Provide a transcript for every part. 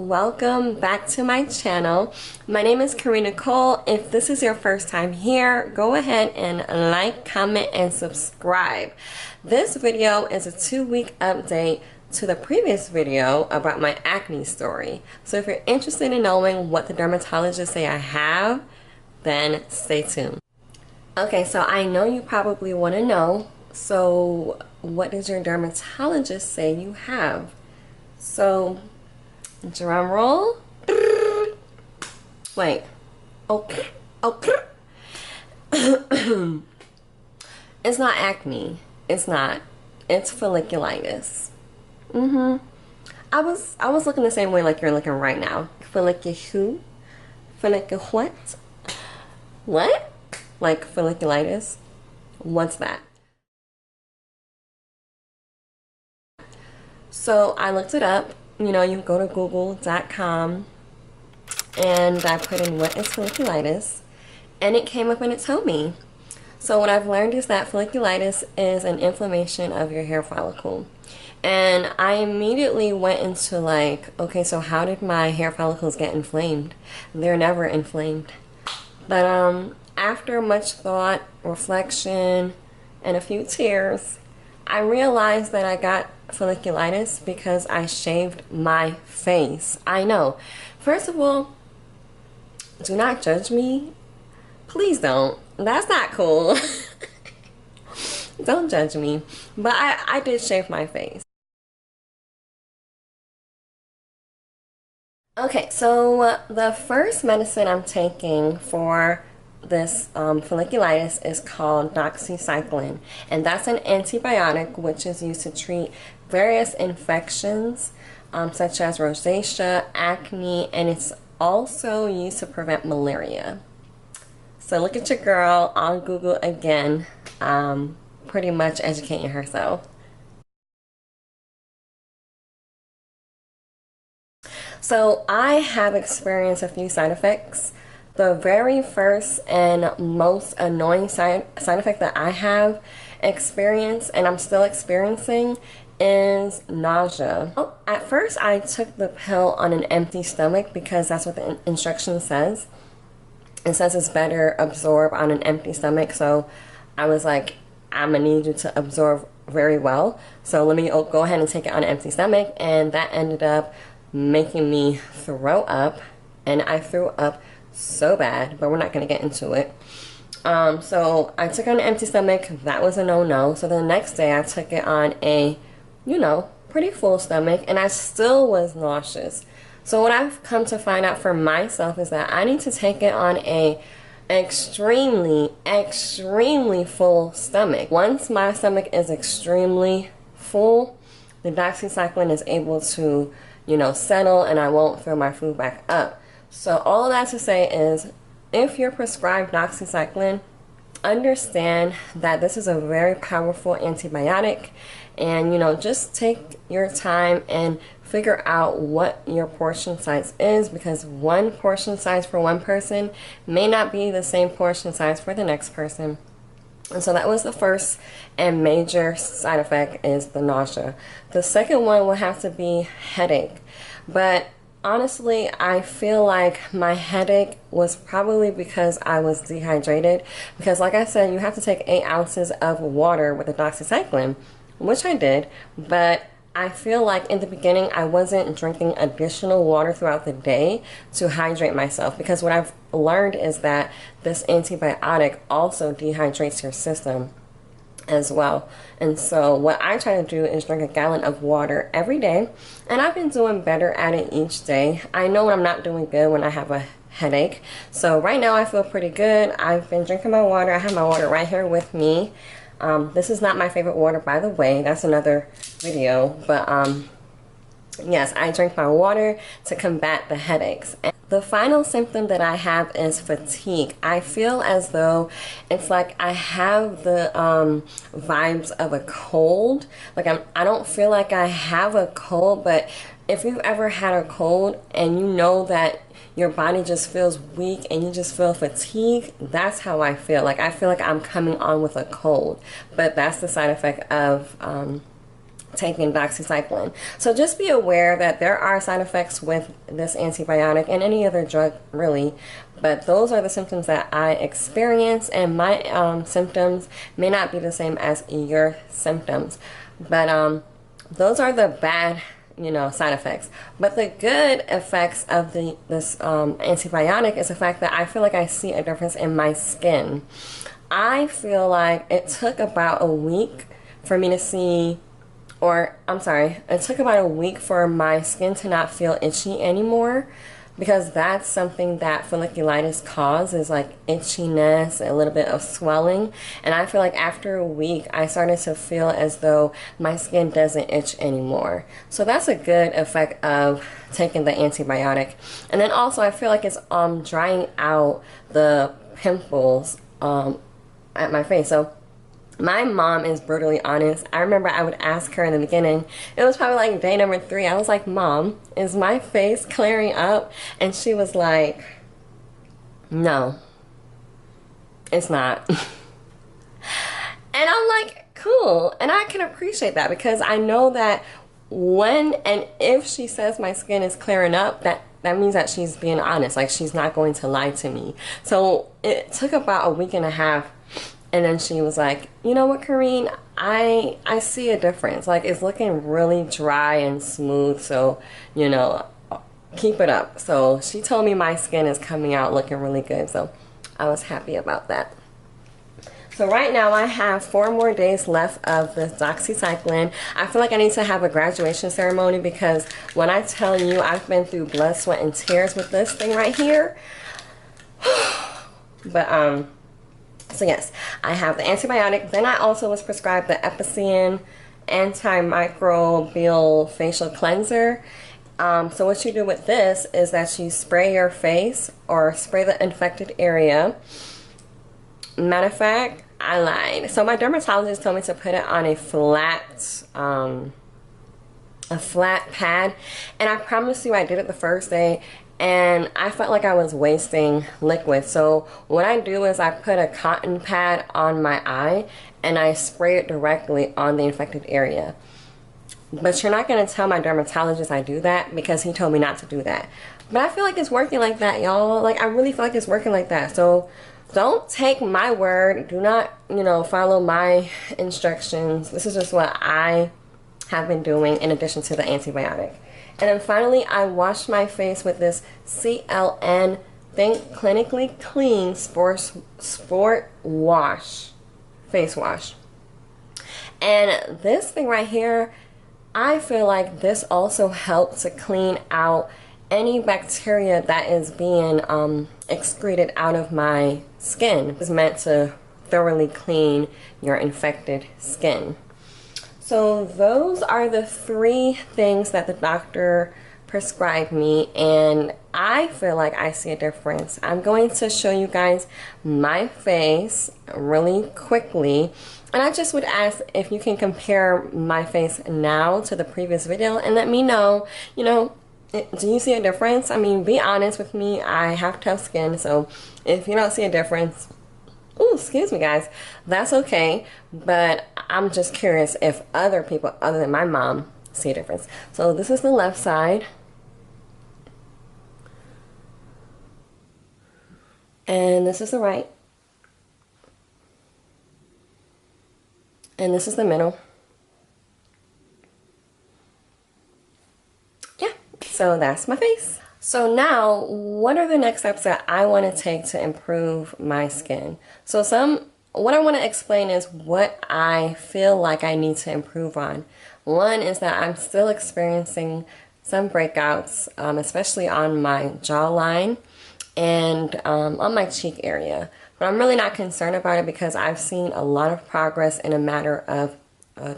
welcome back to my channel. My name is Coreen Nicole. If this is your first time here, go ahead and like, comment, and subscribe. This video is a 2-week update to the previous video about my acne story. So if you're interested in knowing what the dermatologists say I have, then stay tuned. Okay, so I know you probably want to know, so what does your dermatologist say you have? So, drum roll. Wait. Okay. It's not acne. It's not. It's folliculitis. I was looking the same way like you're looking right now. Follicu? What? What? Like folliculitis? What's that? So I looked it up. You know, you can go to google.com and I put in what is folliculitis, and it came up and it told me. So what I've learned is that folliculitis is an inflammation of your hair follicle. And I immediately went into like, okay, so how did my hair follicles get inflamed? They're never inflamed. But after much thought, reflection, and a few tears, I realized that I got folliculitis because I shaved my face. I know. First of all, do not judge me. Please don't. That's not cool. Don't judge me. But I did shave my face. Okay, so the first medicine I'm taking for this folliculitis is called Doxycycline, and that's an antibiotic which is used to treat various infections such as rosacea, acne, and it's also used to prevent malaria. So look at your girl on Google again, pretty much educating herself. So I have experienced a few side effects. The very first and most annoying side effect that I have experienced, and I'm still experiencing, is nausea. At first I took the pill on an empty stomach because that's what the instruction says. It says it's better absorbed on an empty stomach, so I was like, I'm gonna need you to absorb very well, so let me go ahead and take it on an empty stomach, and that ended up making me throw up, and I threw up so bad, but we're not going to get into it. So I took it on an empty stomach. That was a no-no. So the next day I took it on a, pretty full stomach, and I still was nauseous. So what I've come to find out for myself is that I need to take it on a extremely full stomach. Once my stomach is extremely full, the doxycycline is able to, settle, and I won't throw my food back up. So all of that to say is, if you're prescribed doxycycline, understand that this is a very powerful antibiotic, and just take your time and figure out what your portion size is, because one portion size for one person may not be the same portion size for the next person. And so that was the first and major side effect, is the nausea. The second one will have to be headache. But honestly, I feel like my headache was probably because I was dehydrated. Because like I said, you have to take 8 ounces of water with the doxycycline, which I did. But I feel like in the beginning, I wasn't drinking additional water throughout the day to hydrate myself, because what I've learned is that this antibiotic also dehydrates your system as well. And so what I try to do is drink a gallon of water every day, and I've been doing better at it each day. I know when I'm not doing good when I have a headache. So right now I feel pretty good. I've been drinking my water. I have my water right here with me. This is not my favorite water, by the way. That's another video. But yes, I drink my water to combat the headaches. And the final symptom that I have is fatigue. I feel as though it's like I have the vibes of a cold. Like I don't feel like I have a cold, but if you've ever had a cold and you know that your body just feels weak and you just feel fatigued, that's how I feel. Like I feel like I'm coming on with a cold, but that's the side effect of taking doxycycline. So just be aware that there are side effects with this antibiotic and any other drug really, but those are the symptoms that I experience, and my symptoms may not be the same as your symptoms, but those are the bad, you know, side effects. But the good effects of this antibiotic is the fact that I feel like I see a difference in my skin. I feel like it took about a week for me to see, or I'm sorry, it took about a week for my skin to not feel itchy anymore, because that's something that folliculitis causes, like itchiness, a little bit of swelling. And I feel like after a week I started to feel as though my skin doesn't itch anymore. So that's a good effect of taking the antibiotic. And then also I feel like it's drying out the pimples at my face. So my mom is brutally honest. I remember I would ask her in the beginning, it was probably like day number 3, I was like, Mom, is my face clearing up? And she was like, no, it's not. And I'm like, cool. And I can appreciate that, because I know that when and if she says my skin is clearing up, that means that she's being honest. Like, she's not going to lie to me. So it took about a week and a half. And then she was like, you know what, Coreen, I see a difference. Like, it's looking really dry and smooth. So, you know, keep it up. So she told me my skin is coming out looking really good. So I was happy about that. So right now I have 4 more days left of the doxycycline. I feel like I need to have a graduation ceremony, because when I tell you I've been through blood, sweat, and tears with this thing right here. But, so yes, I have the antibiotic. Then I also was prescribed the Epicyn Antimicrobial Facial Cleanser. So what you do with this is that you spray your face, or spray the infected area. Matter of fact, I lied. So my dermatologist told me to put it on a flat pad, and I promise you I did it the first day, and I felt like I was wasting liquid. So what I do is I put a cotton pad on my eye and I spray it directly on the infected area. But you're not going to tell my dermatologist I do that, because he told me not to do that. But I feel like it's working like that, y'all. Like, I really feel like it's working like that. So don't take my word. Do not, you know, follow my instructions. This is just what I have been doing in addition to the antibiotic. And then finally, I washed my face with this CLn Think Clinically Clean Sport Wash face wash. And this thing right here, I feel like this also helps to clean out any bacteria that is being excreted out of my skin. It's meant to thoroughly clean your infected skin. So those are the 3 things that the doctor prescribed me, and I feel like I see a difference. I'm going to show you guys my face really quickly, and I just would ask if you can compare my face now to the previous video and let me know, you know, do you see a difference? I mean, be honest with me. I have tough skin, so if you don't see a difference, ooh, excuse me guys, that's okay. But I'm just curious if other people other than my mom see a difference. So this is the left side, and this is the right, and this is the middle. Yeah, so that's my face. So now, what are the next steps that I want to take to improve my skin? So what I want to explain is what I feel like I need to improve on. One is that I'm still experiencing some breakouts, especially on my jawline and on my cheek area. But I'm really not concerned about it, because I've seen a lot of progress in a matter of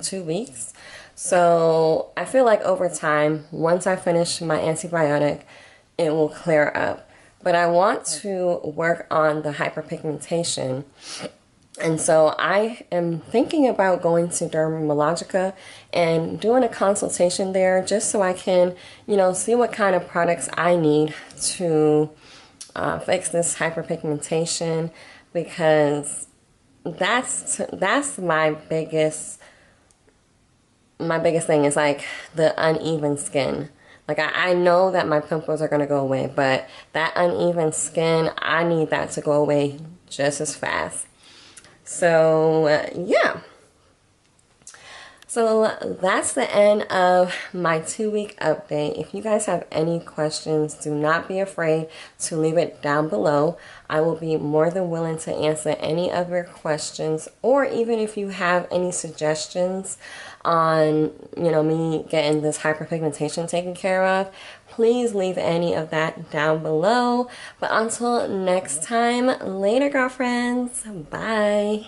2 weeks. So I feel like over time, once I finish my antibiotic, it will clear up. But I want to work on the hyperpigmentation. And so I am thinking about going to Dermalogica and doing a consultation there, just so I can, you know, see what kind of products I need to fix this hyperpigmentation, because that's my biggest my biggest thing is like the uneven skin. Like I know that my pimples are gonna go away, but that uneven skin, I need that to go away just as fast. So yeah. So that's the end of my 2-week update. If you guys have any questions, do not be afraid to leave it down below. I will be more than willing to answer any of your questions, or even if you have any suggestions on, you know, me getting this hyperpigmentation taken care of, please leave any of that down below. But until next time, later girlfriends. Bye.